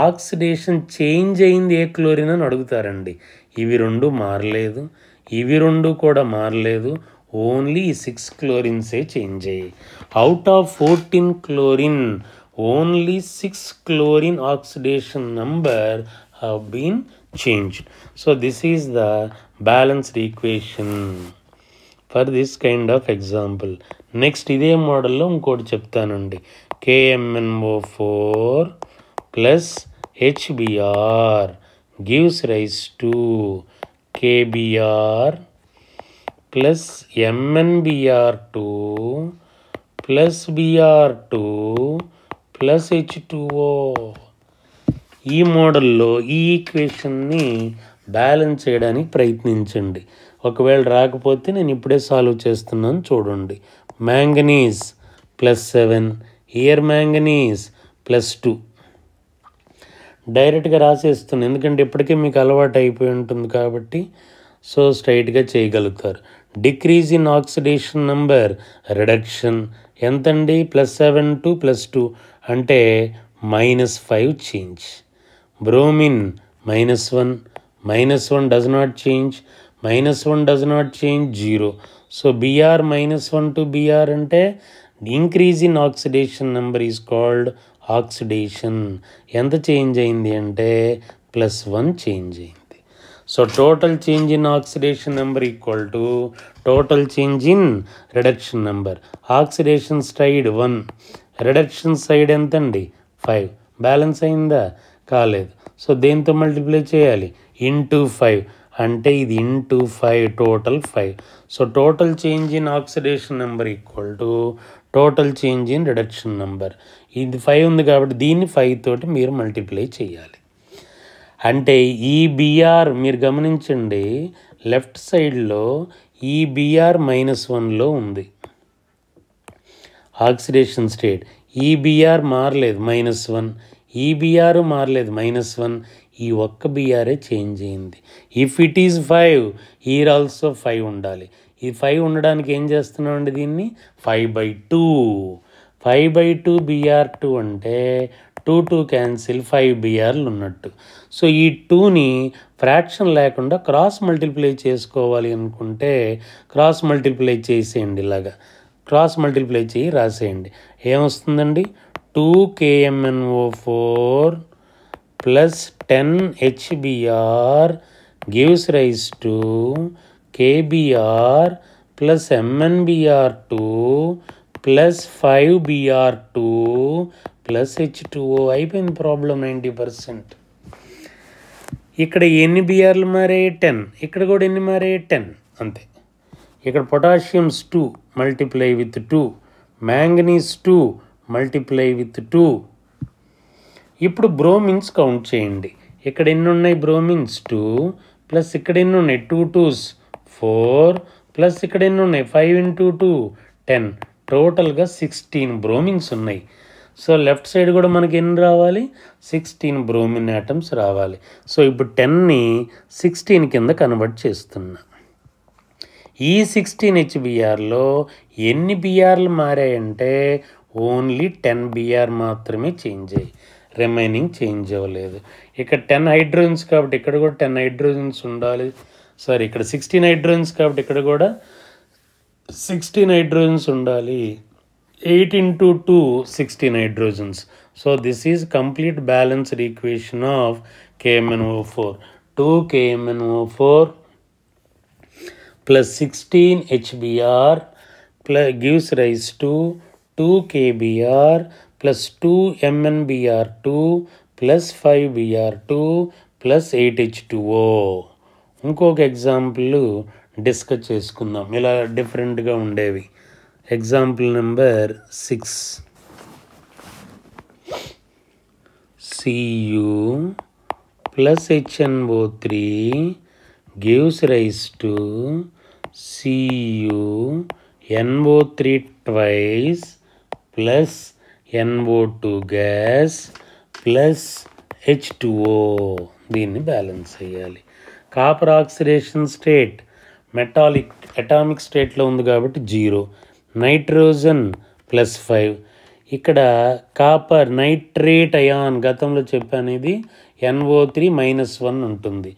[SPEAKER 1] ఆక్సిడేషన్ చేంజ్ అయింది ఏ క్లోరిన్ అని అడుగుతారండి. ఇవి 2 మారలేదు, ఇవి 2 కూడా మారలేదు, ఓన్లీ 6 క్లోరిన్సే చేంజ్ అయ్యాయి. Out of 14 chlorine only 6 chlorine oxidation number have been changed. So this is the balanced equation for this kind of example. Next, ఇదే మోడల్లో ఇంకోటి చెప్తానండి. KMnO4 plus HBr gives rise to KBr plus MnBr2 plus Br2 plus H2O. ఈ మోడల్లో ఈ ఈక్వేషన్ని balance చేయడానికి ప్రయత్నించండి. ఒకవేళ రాకపోతే నేను ఇప్పుడే సాల్వ్ చేస్తున్నాను చూడండి. Manganese +7, here manganese +2. డైరెక్ట్గా రాసేస్తున్నాను, ఎందుకంటే ఇప్పటికే మీకు అలవాటు అయిపోయి ఉంటుంది కాబట్టి. సో స్ట్రైట్గా చేయగలుగుతారు. Decrease in oxidation number reduction ఎంతండి, +7 to +2 అంటే -5 change. Bromine -1, -1 does not change, -1 does not change 0. So Br -1 to Br అంటే increase in oxidation number is called oxidation. ఎంత చేంజ్ అయింది అంటే +1 చేంజ్ అయింది. So total change in oxidation number equal to total change in reduction number. Oxidation side 1, reduction side ఎంతండి 5. Balance అయిందా, కాలేదు. So దేంతో multiply చేయాలి, ఇంటూ 5. అంటే ఇది into 5, total 5. So total change in oxidation number equal to total change in reduction number. ఇది 5 ఉంది కాబట్టి దీన్ని 5 తోటి మీరు మల్టిప్లై చేయాలి. అంటే ఈ Br మీరు గమనించండి, లెఫ్ట్ సైడ్లో ఈ Br -1లో ఉంది ఆక్సిడేషన్ స్టేట్. ఈ Br మారలేదు -1, ఈ Br మారలేదు -1, ఈ ఒక్క Brఏ చేంజ్ అయింది. If it is 5, here also 5 ఉండాలి. ఈ 5 ఉండడానికి ఏం చేస్తున్నామండి, దీన్ని 5/2 5/2 Br2 అంటే 2 క్యాన్సిల్ 5 Brలు ఉన్నట్టు. సో ఈ 2ని ఫ్రాక్షన్ లేకుండా క్రాస్ మల్టిప్లై చేసుకోవాలి అనుకుంటే క్రాస్ మల్టిప్లై చేసేయండి. ఇలాగా క్రాస్ మల్టిప్లై చేయి రాసేయండి. ఏమొస్తుందండి? 2KMnO4 plus 10HBr gives rise to KBr plus MnBr2 plus 5Br2 plus H2O. అయిపోయింది ప్రాబ్లం 90%. ఇక్కడ ఎన్ని బిఆర్లు మారాయి? 10. ఇక్కడ కూడా ఎన్ని మారాయి? 10. అంతే. ఇక్కడ పొటాషియమ్స్ 2 multiply with 2, manganese 2 multiply with 2. ఇప్పుడు బ్రోమిన్స్ కౌంట్ చేయండి. ఇక్కడ ఎన్ని ఉన్నాయి? బ్రోమిన్స్ 2 ప్లస్ ఇక్కడ ఎన్ని ఉన్నాయి? 2 2s 4 ప్లస్ ఇక్కడ ఎన్ని ఉన్నాయి? 5 into 2 10. టోటల్గా 16 బ్రోమిన్స్ ఉన్నాయి. సో లెఫ్ట్ సైడ్ కూడా మనకి ఎన్ని రావాలి? 16 బ్రోమిన్ యాటమ్స్ రావాలి. సో ఇప్పుడు 10ని 16 కింద కన్వర్ట్ చేస్తున్నా. ఈ 16 HBrలో ఎన్ని బిఆర్లు మారాయంటే ఓన్లీ 10 బిఆర్ మాత్రమే చేంజ్ అయ్యాయి, రిమైనింగ్ చేంజ్ అవ్వలేదు. ఇక్కడ 10 హైడ్రోజన్స్ కాబట్టి ఇక్కడ కూడా 10 హైడ్రోజన్స్ ఉండాలి. సారీ, ఇక్కడ 16 హైడ్రోజన్స్ కాబట్టి ఇక్కడ కూడా 16 హైడ్రోజన్స్ ఉండాలి. 8 into 2 16 hydrogens. So this is complete balanced equation of KMnO4. 2 KMnO4 plus 16 HBr plus gives rise to 2 KBr plus 2 MnBr2 plus 5Br2 plus 8H2O. ఇంకొక ఎగ్జాంపుల్ డిస్కస్ చేసుకుందాం, ఇలా డిఫరెంట్గా ఉండేవి. Example number 6. Cu plus HNO3 gives rise to CuNO3 twice plus NO2 gas plus H2O. దీన్ని balance చేయాలి. Copper oxidation state metallic atomic స్టేట్లో ఉంది కాబట్టి 0. Nitrogen plus 5. ఇక్కడ కాపర్ నైట్రేట్ అయాన్ గతంలో చెప్పాను, ఇది NO3 -1 ఉంటుంది.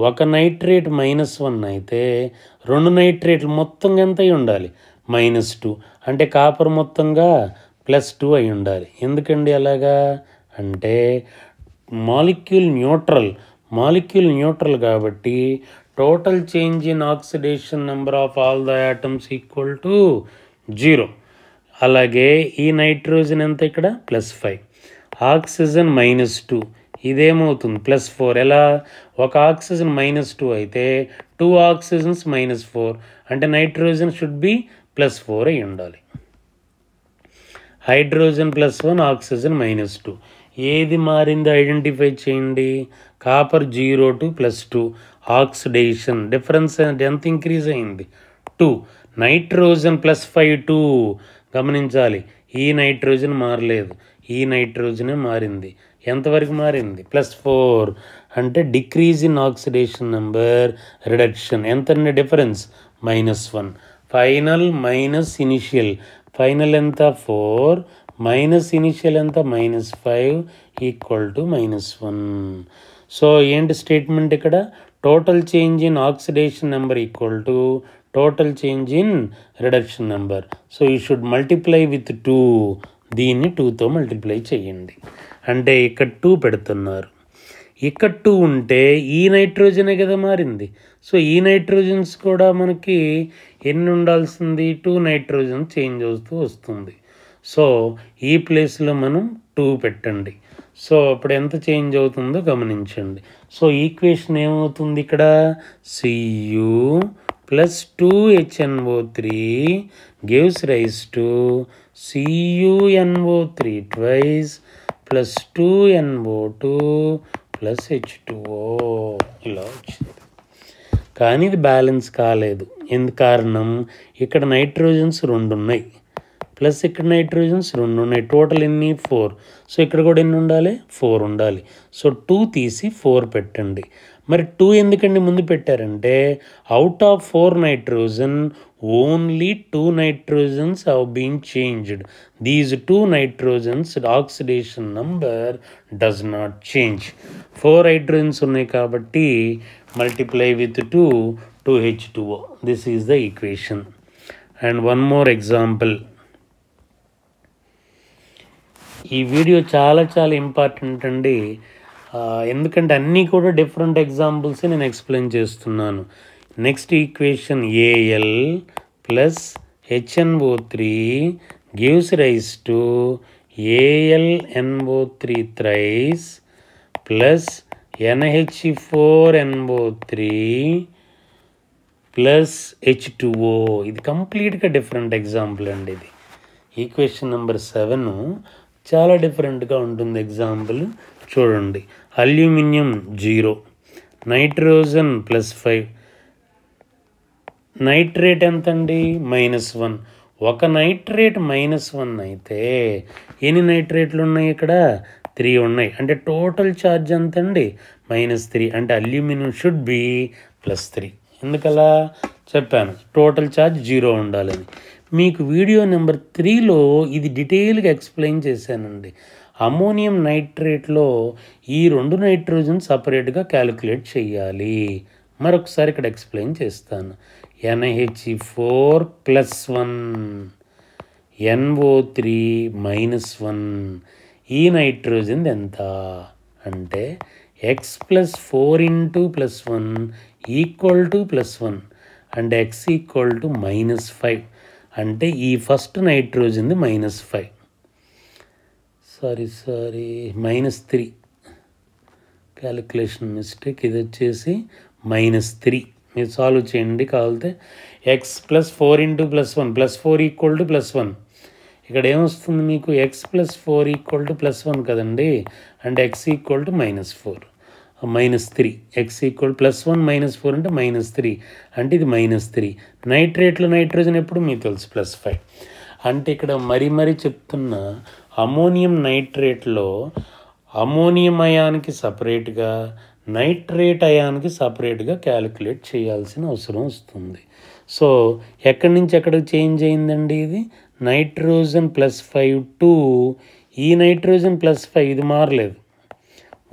[SPEAKER 1] ఒక నైట్రేట్ -1 అయితే 2 నైట్రేట్లు మొత్తం ఎంత అయి ఉండాలి? -2. అంటే కాపర్ మొత్తంగా +2 అయి ఉండాలి. ఎందుకండి అలాగా అంటే మాలిక్యూల్ న్యూట్రల్ కాబట్టి total change in oxidation number of all the atoms equal to 0. అలాగే ఈ నైట్రోజన్ ఎంత? ఇక్కడ +5. ఆక్సిజన్ -2, ఇదేమవుతుంది? +4. ఎలా? ఒక ఆక్సిజన్ -2 అయితే 2 ఆక్సిజన్స్ -4 అంటే నైట్రోజన్ షుడ్ బి +4 అయి ఉండాలి. Hydrogen +1, oxygen -2. ఏది మారిందో ఐడెంటిఫై చేయండి. కాపర్ 0 to +2 ఆక్సిడేషన్ డిఫరెన్స్ ఎంత ఇంక్రీజ్ అయింది? 2. నైట్రోజన్ +5 2. గమనించాలి, ఈ నైట్రోజన్ మారలేదు, ఈ నైట్రోజనే మారింది. ఎంతవరకు మారింది? +4 అంటే decrease in oxidation number, reduction. ఎంత difference? -1. Final minus initial, final ఎంత? 4 మైనస్ ఇనిషియల్ ఎంత? -5 ఈక్వల్ టు -1. సో ఏంటి స్టేట్మెంట్ ఇక్కడ? Total change in oxidation number equal to total change in reduction number. So you should multiply with 2. దీన్ని 2తో multiply చేయండి. అంటే ఇక్కడ 2 పెడుతున్నారు, ఇక్కడ 2 ఉంటే ఈ నైట్రోజనే కదా మారింది. సో ఈ నైట్రోజన్స్ కూడా మనకి ఎన్ని ఉండాల్సింది? 2 నైట్రోజన్ చేంజ్ అవుతూ వస్తుంది. సో ఈ ప్లేస్లో మనం 2 పెట్టండి. సో ఇప్పుడు ఎంత చేంజ్ అవుతుందో గమనించండి. సో ఈక్వేషన్ ఏమవుతుంది ఇక్కడ? Cu plus 2HNO3 gives rise to CuNO3 twice plus 2NO2 plus H2O. ఇలా వచ్చింది. కానీ ఇది బ్యాలెన్స్ కాలేదు. ఎందుకు కారణం? ఇక్కడ నైట్రోజన్స్ 2 ఉన్నాయి ప్లస్ ఇక్కడ నైట్రోజన్స్ 2 ఉన్నాయి. టోటల్ ఎన్ని? 4. సో ఇక్కడ కూడా ఎన్ని ఉండాలి? 4 ఉండాలి. సో 2 తీసి 4 పెట్టండి. మరి 2 ఎందుకండి ముందు పెట్టారంటే out of 4 nitrogen only 2 nitrogens have been changed. These 2 nitrogens oxidation number does not change. 4 hydrogens ఉన్నాయి కాబట్టి multiply with 2H2O. This is the equation. And one more example. ఈ వీడియో చాలా చాలా ఇంపార్టెంట్ అండి, ఎందుకంటే అన్నీ కూడా డిఫరెంట్ ఎగ్జాంపుల్స్ నేను ఎక్స్ప్లెయిన్ చేస్తున్నాను. Next equation AL plus HNO3 gives rise to AlNO3 thrice plus NH4NO3 plus H2O. ఇది కంప్లీట్గా డిఫరెంట్ ఎగ్జాంపుల్ అండి. ఇది ఈక్వేషన్ నెంబర్ 7 చాలా డిఫరెంట్గా ఉంటుంది. ఎగ్జాంపుల్ చూడండి. అల్యూమినియం 0, నైట్రోజన్ +5, నైట్రేట్ ఎంతండి -1. ఒక నైట్రేట్ -1 అయితే ఎన్ని నైట్రేట్లు ఉన్నాయి? ఇక్కడ 3 ఉన్నాయి. అంటే టోటల్ ఛార్జ్ ఎంతండి? -3. అంటే అల్యూమినియం షుడ్ బి +3. ఎందుకలా చెప్పాను? టోటల్ ఛార్జ్ 0 ఉండాలని. మీకు వీడియో నెంబర్ 3లో ఇది డీటెయిల్గా ఎక్స్ప్లెయిన్ చేశానండి. అమోనియం నైట్రేట్లో ఈ 2 నైట్రోజన్ సపరేట్గా క్యాలిక్యులేట్ చేయాలి. మరొకసారి ఇక్కడ ఎక్స్ప్లెయిన్ చేస్తాను. NH4+1 NO3 -1. ఈ నైట్రోజన్ ఎంత అంటే X+4 × +1 +1 అంటే X -5. అంటే ఈ ఫస్ట్ నైట్రోజన్ది -5, -3, క్యాలిక్యులేషన్ మిస్టేక్. ఇది వచ్చేసి -3. మీరు సాల్వ్ చేయండి కావాలితే. X+4 × +1 +4 +1. ఇక్కడ ఏమొస్తుంది మీకు? X+4 +1 కదండి. అంటే X -4 -3. X +1 -4 అంటే -3. అంటే ఇది -3. నైట్రేట్లో నైట్రోజన్ ఎప్పుడు మీకు తెలుసు +5. అంటే ఇక్కడ మరీ చెప్తున్న అమోనియం నైట్రేట్లో అమోనియం అయాన్కి సపరేట్గా, నైట్రేట్ అయాన్కి సపరేట్గా క్యాలిక్యులేట్ చేయాల్సిన అవసరం వస్తుంది. సో ఎక్కడి నుంచి ఎక్కడికి చేంజ్ అయిందండి? ఇది నైట్రోజన్ +5 టు ఈ నైట్రోజన్ +5. ఇది మారలేదు.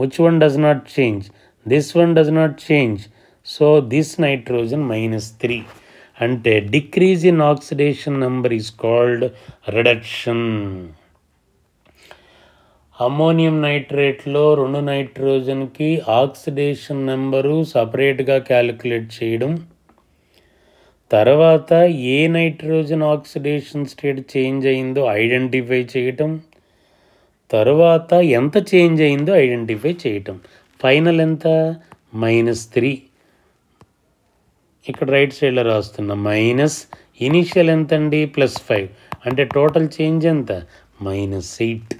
[SPEAKER 1] Which one does not change? This one does not change. So this nitrogen -3. అంటే decrease in oxidation number is called reduction. Ammonium నైట్రేట్లో 2 నైట్రోజన్కి ఆక్సిడేషన్ నెంబరు సపరేట్గా క్యాలిక్యులేట్ చేయడం, తర్వాత ఏ నైట్రోజన్ ఆక్సిడేషన్ స్టేట్ చేంజ్ అయిందో ఐడెంటిఫై చేయటం, తరువాత ఎంత చేంజ్ అయిందో ఐడెంటిఫై చేయటం. ఫైనల్ ఎంత? -3. ఇక్కడ రైట్ సైడ్లో రాస్తున్నా మైనస్. ఇనిషియల్ ఎంత అండి? +5. అంటే టోటల్ చేంజ్ ఎంత? -8.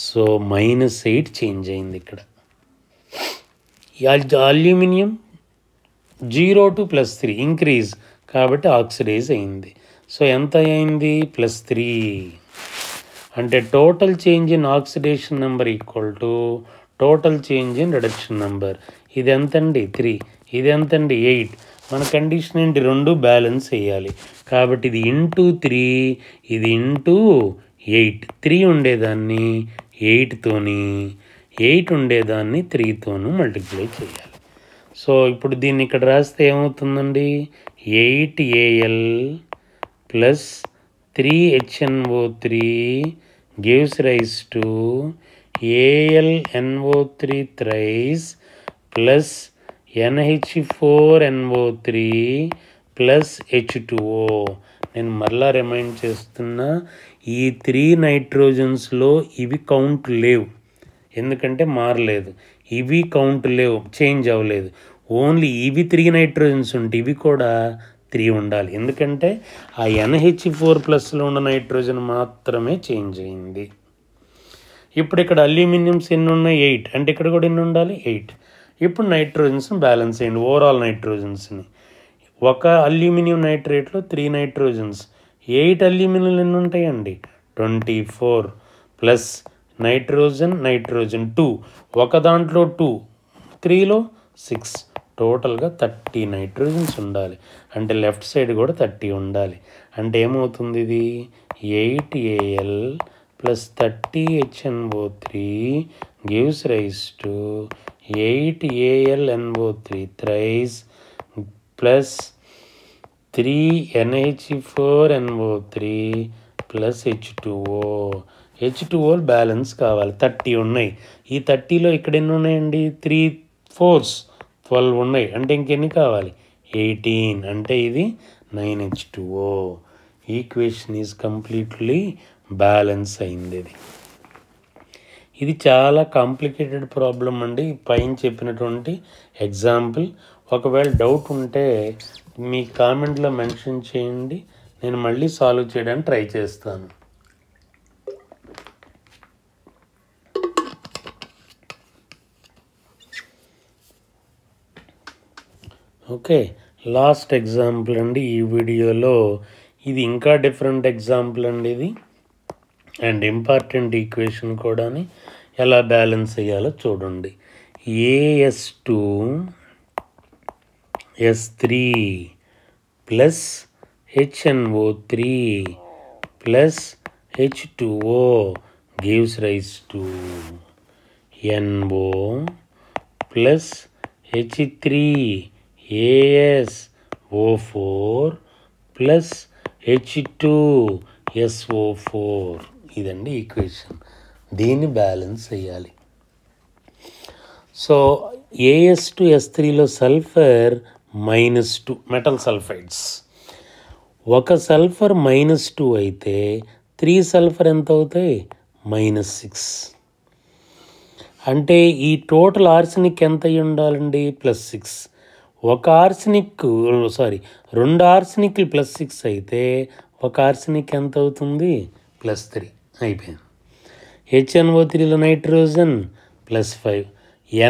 [SPEAKER 1] సో -8 చేంజ్ అయింది ఇక్కడ. అల్యూమినియం 0 to +3 ఇంక్రీజ్ కాబట్టి ఆక్సిడైజ్ అయింది. సో ఎంత అయింది? +3. అంటే total change in oxidation number equal to total change in reduction number. ఇది ఎంతండి? 3. ఇది ఎంతండి? 8. మన కండిషన్ ఏంటి? 2 బ్యాలెన్స్ వేయాలి కాబట్టి ఇది ×3, ఇది ×8. 3 ఉండేదాన్ని 8తోని, 8 ఉండేదాన్ని 3తోనూ మల్టిప్లై చేయాలి. సో ఇప్పుడు దీన్ని ఇక్కడ రాస్తే ఏమవుతుందండి? 8Al + 3HNO3 gives rise to AlNO3 thrice plus NH4NO3 plus H2O. నేను మరలా రిమైండ్ చేస్తున్నా, ఈ 3 నైట్రోజన్స్లో ఇవి కౌంట్ లేవు, ఎందుకంటే మారలేదు. ఇవి కౌంట్ లేవు, చేంజ్ అవ్వలేదు. ఓన్లీ ఇవి 3 నైట్రోజన్స్ ఉంటే ఇవి కూడా 3 ఉండాలి, ఎందుకంటే ఆ NH4+లో ఉన్న నైట్రోజన్ మాత్రమే చేంజ్ అయింది. ఇప్పుడు ఇక్కడ అల్యూమినియంస్ ఎన్ని ఉన్నాయి? 8. అంటే ఇక్కడ కూడా ఎన్ని ఉండాలి? 8. ఇప్పుడు నైట్రోజన్స్ని బ్యాలెన్స్ చేయండి, ఓవరాల్ నైట్రోజన్స్ని. ఒక అల్యూమినియం నైట్రేట్లో 3 నైట్రోజన్స్, 8 అల్యూమినియం ఎన్ని ఉంటాయండి? 24 ప్లస్ నైట్రోజన్ 2. ఒక దాంట్లో 2, 3లో 6 టోటల్గా 30 నైట్రోజన్స్ ఉండాలి. అంటే లెఫ్ట్ సైడ్ కూడా 30 ఉండాలి. అంటే ఏమవుతుంది ఇది 8Al + 30HNO3 gives rise to 8AlNO3 thrice plus 3NH4NO3 plus H2O balance కావాలి. 30 ఉన్నాయి. ఈ 30లో ఇక్కడ ఎన్ని ఉన్నాయండి? 3 4s 12 ఉన్నాయి. అంటే ఇంకెన్ని కావాలి? 18. అంటే ఇది 9H2O. Equation is completely balance అయింది. ఇది చాలా కాంప్లికేటెడ్ ప్రాబ్లం అండి. పైన చెప్పినటువంటి ఎగ్జాంపుల్. ఒకవేళ డౌట్ ఉంటే మీ కామెంట్లో మెన్షన్ చేయండి, నేను మళ్ళీ సాల్వ్ చేయడానికి ట్రై చేస్తాను. ఓకే, లాస్ట్ ఎగ్జాంపుల్ అండి ఈ వీడియోలో. ఇది ఇంకా డిఫరెంట్ ఎగ్జాంపుల్ అండి ఇది, అండ్ ఇంపార్టెంట్ ఈక్వేషన్ కూడా. ఎలా బ్యాలెన్స్ అయ్యాలో చూడండి. AS2S3 plus HNO3 plus H2O gives rise to NO plus H3AsO4 plus H2SO4. ఇదండి ఈక్వేషన్. దీన్ని బ్యాలెన్స్ చేయాలి. సో AS2S3లో సల్ఫర్ -2 మెటల్ సల్ఫైడ్స్. ఒక సల్ఫర్ -2 అయితే 3 సల్ఫర్ ఎంత అవుతాయి? -6. అంటే ఈ టోటల్ ఆర్సెనిక్ ఎంత అయి ఉండాలండి? +6. ఒక ఆర్సెనిక్ రెండు ఆర్సెనిక్లు +6 అయితే ఒక ఆర్సెనిక్ ఎంత అవుతుంది? +3. అయిపోయింది. HNO3లో నైట్రోజన్ +5,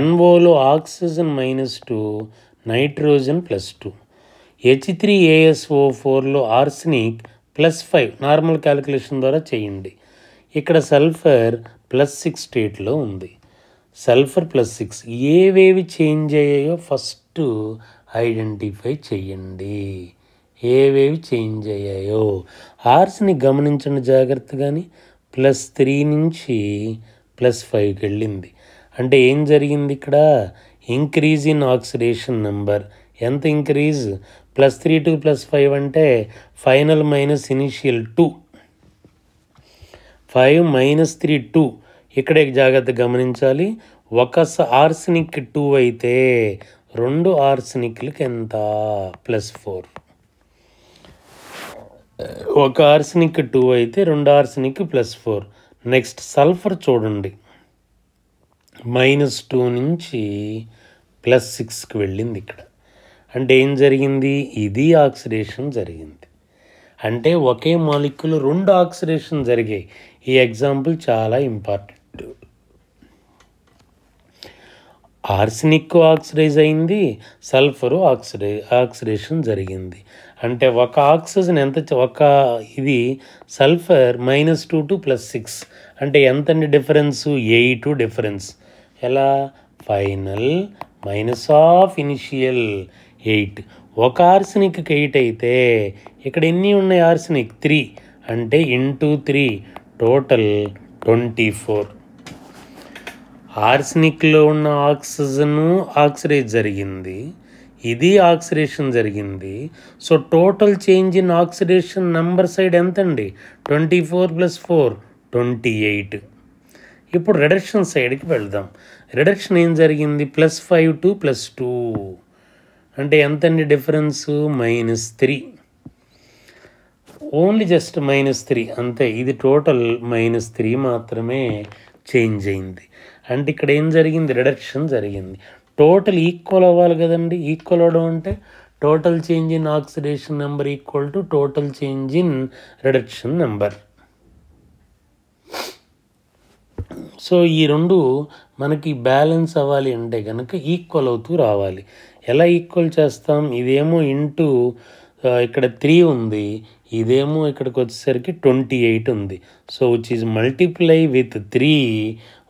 [SPEAKER 1] NOలో ఆక్సిజన్ -2, నైట్రోజన్ +2, H3AsO4లో ఆర్సెనిక్ +5. నార్మల్ క్యాలిక్యులేషన్ ద్వారా చేయండి. ఇక్కడ సల్ఫర్ +6 స్టేట్లో ఉంది. సల్ఫర్ +6 ఏవేవి చేంజ్ అయ్యాయో ఫస్ట్ ఐడెంటిఫై చేయండి. ఏవేవి చేంజ్ అయ్యాయో ఆర్సెనిక్ గమనించండి జాగ్రత్తగాని. +3 నుంచి +5కి వెళ్ళింది. అంటే ఏం జరిగింది ఇక్కడ? Increase in oxidation number. ఎంత ఇంక్రీజ్? +3 to +5 అంటే ఫైనల్ మైనస్ ఇనిషియల్ 2. 5 - 3 2. ఇక్కడే జాగ్రత్త గమనించాలి. ఒక ఆర్సెనిక్ 2 అయితే 2 ఆర్సెనిక్లకి ఎంత? +4. ఒక ఆర్సెనిక్ 2 అయితే 2 ఆర్సెనిక్ +4. నెక్స్ట్ సల్ఫర్ చూడండి. -2 నుంచి +6కి వెళ్ళింది ఇక్కడ. అంటే ఏం జరిగింది? ఇది ఆక్సిడేషన్ జరిగింది. అంటే ఒకే మాలిక్యూల్ 2 ఆక్సిడేషన్ జరిగాయి. ఈ ఎగ్జాంపుల్ చాలా ఇంపార్టెంట్. ఆర్సెనిక్ ఆక్సిడైజ్ అయింది, సల్ఫరు ఆక్సిడేషన్ జరిగింది. అంటే ఒక ఆక్సిజన్ ఎంత? ఇది సల్ఫర్ -2 to +6 అంటే ఎంతండి డిఫరెన్సు? 8 డిఫరెన్స్. ఎలా? Final minus of initial 8. ఒక ఆర్సెనిక్ 8 అయితే ఇక్కడ ఎన్ని ఉన్నాయి? ఆర్సెనిక్ 3 అంటే ఇంటూ 3 టోటల్ 24. ఆర్సెనిక్లో ఉన్న ఆక్సిజన్ ఆక్సిడైజ్ జరిగింది, ఇది ఆక్సిడేషన్ జరిగింది. So total change in oxidation number side ఎంతండి? 24 + 4 28. ఇప్పుడు రిడక్షన్ సైడ్కి వెళ్దాం. రిడక్షన్ ఏం జరిగింది? +5 to +2 అంటే ఎంతండి డిఫరెన్సు? -3. ఓన్లీ జస్ట్ -3 అంతే. ఇది టోటల్ -3 మాత్రమే చేంజ్ అయింది. అంటే ఇక్కడ ఏం జరిగింది? రిడక్షన్ జరిగింది. టోటల్ ఈక్వల్ అవ్వాలి కదండి. ఈక్వల్ అవడం అంటే total change in oxidation number equal to total change in reduction number. So ఈ రెండు మనకి బ్యాలెన్స్ అవ్వాలి అంటే కనుక ఈక్వల్ అవుతూ రావాలి. ఎలా ఈక్వల్ చేస్తాం? ఇదేమో ఇంటూ ఇక్కడ 3 ఉంది, ఇదేమో ఇక్కడికి వచ్చేసరికి 28 ఉంది. So which is multiply with 3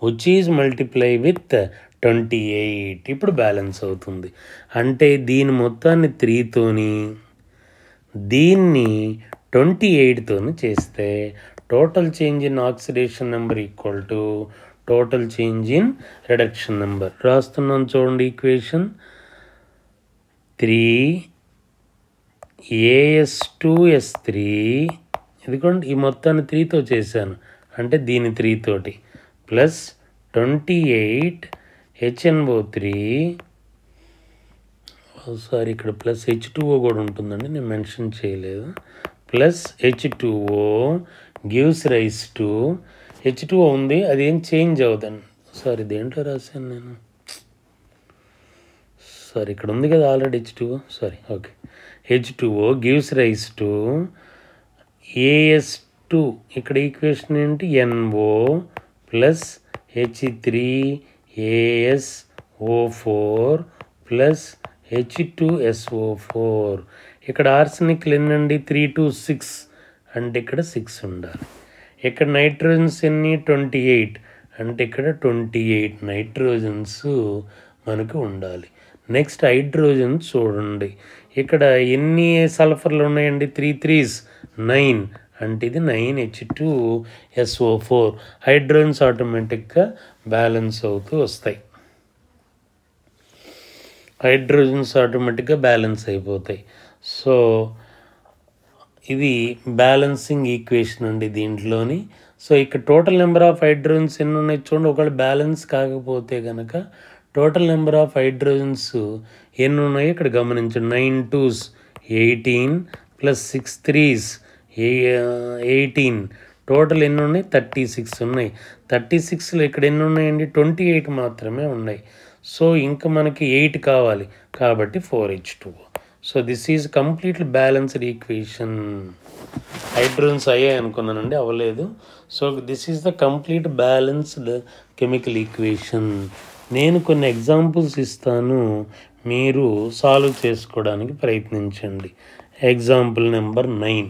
[SPEAKER 1] which is multiply with 28. ఇప్పుడు బ్యాలెన్స్ అవుతుంది. అంటే దీని మొత్తాన్ని 3తోని దీన్ని 28తోని చేస్తే total change in oxidation number equal to total change in reduction number. రాస్తున్నాను చూడండి ఈక్వేషన్. 3as2s3 ఇదిగోండి ఈ మొత్తాన్ని 3తో చేశాను అంటే దీని 3తోటి ప్లస్ 28HNO3 సారీ ఇక్కడ ప్లస్ H2O కూడా ఉంటుందండి, నేను మెన్షన్ చేయలేదు. Plus H2O gives rise to H2O ఉంది, అది ఏం చేంజ్ అవుతుంది. సారీ దేంట్లో రాశాను నేను, సారీ ఇక్కడ ఉంది కదా already H2O. Sorry okay. H2O gives rise to AS2, ఇక్కడ ఈక్వేషన్ ఏంటి NO plus H3ASO4 plus H2SO4. ఇక్కడ ఆర్సెనిక్లు ఎన్నండి 3 to 6 అంటే ఇక్కడ 6 ఉండాలి. ఇక్కడ నైట్రోజన్స్ ఎన్ని 28 అంటే ఇక్కడ 28 నైట్రోజన్స్ మనకు ఉండాలి. నెక్స్ట్ హైడ్రోజన్ చూడండి, ఇక్కడ ఎన్ని సల్ఫర్లు ఉన్నాయండి 3 3s 9 అంటే ఇది 9H2SO4. హైడ్రోజన్స్ ఆటోమేటిక్గా బ్యాలెన్స్ అవుతూ వస్తాయి, హైడ్రోజన్స్ ఆటోమేటిక్గా బ్యాలెన్స్ అయిపోతాయి. సో ఇది బ్యాలెన్సింగ్ ఈక్వేషన్ అండి దీంట్లోని. సో ఇక్కడ టోటల్ నెంబర్ ఆఫ్ హైడ్రోజన్స్ ఎన్ని ఉన్నాయి చూడండి. ఒకవేళ బ్యాలెన్స్ కాకపోతే కనుక టోటల్ నెంబర్ ఆఫ్ హైడ్రోజన్స్ ఎన్ని ఉన్నాయో ఇక్కడ గమనించండి. 9 2s 18 ప్లస్ 6 3s 18 టోటల్ ఎన్ని ఉన్నాయి 36 ఉన్నాయి. 36లో ఇక్కడ ఎన్ని ఉన్నాయండి 28 మాత్రమే ఉన్నాయి. సో ఇంకా మనకి 8 కావాలి కాబట్టి 4H2O. So this is completely balanced equation. Hydrogens అయ్యాయి అనుకున్నానండి, అవ్వలేదు. So this is the complete balanced chemical equation. నేను కొన్ని ఎగ్జాంపుల్స్ ఇస్తాను, మీరు సాల్వ్ చేసుకోవడానికి ప్రయత్నించండి. ఎగ్జాంపుల్ నెంబర్ 9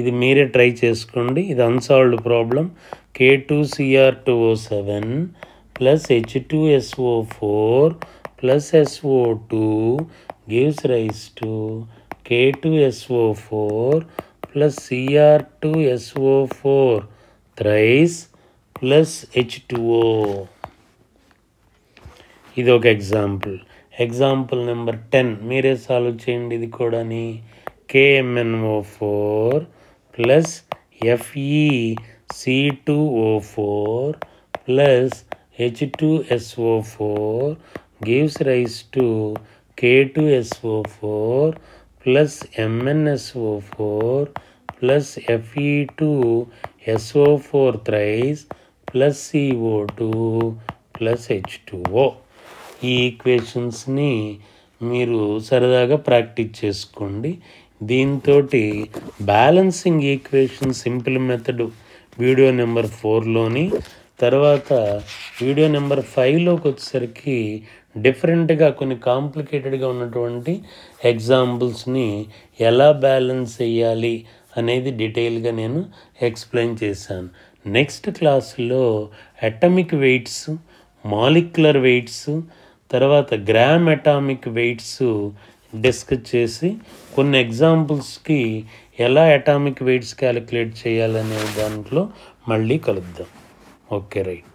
[SPEAKER 1] ఇది మీరే ట్రై చేసుకోండి. ఇది unsolved problem. K2Cr2O7 plus H2SO4 plus SO2 gives rise to K2SO4 plus Cr2SO4 thrice plus H2O. ఇది ఒక ఎగ్జాంపుల్. ఎగ్జాంపుల్ నెంబర్ 10 మీరే సాల్వ్ చేయండి. ఇది కూడాని KMnO4 plus FeC2O4 plus H2SO4 gives rise to K2SO4 plus MnSO4 plus Fe2SO4 thrice plus CO2 plus H2O. ఈ ఈక్వేషన్స్ని మీరు సరదాగా practice చేసుకోండి. దీంతో balancing equation simple method video number 4లోని, తర్వాత వీడియో నెంబర్ 5లోకి వచ్చేసరికి డిఫరెంట్గా కొన్ని కాంప్లికేటెడ్గా ఉన్నటువంటి ఎగ్జాంపుల్స్ని ఎలా బ్యాలెన్స్ చేయాలి అనేది డీటెయిల్గా నేను ఎక్స్ప్లెయిన్ చేశాను. నెక్స్ట్ క్లాస్లో అటామిక్ వెయిట్స్, మాలిక్యులర్ వెయిట్స్, తర్వాత గ్రామ్ అటామిక్ వెయిట్స్ డిస్కస్ చేసి కొన్ని ఎగ్జాంపుల్స్కి ఎలా అటామిక్ వెయిట్స్ క్యాలిక్యులేట్ చేయాలనే దాంట్లో మళ్ళీ కలుద్దాం. Okay right.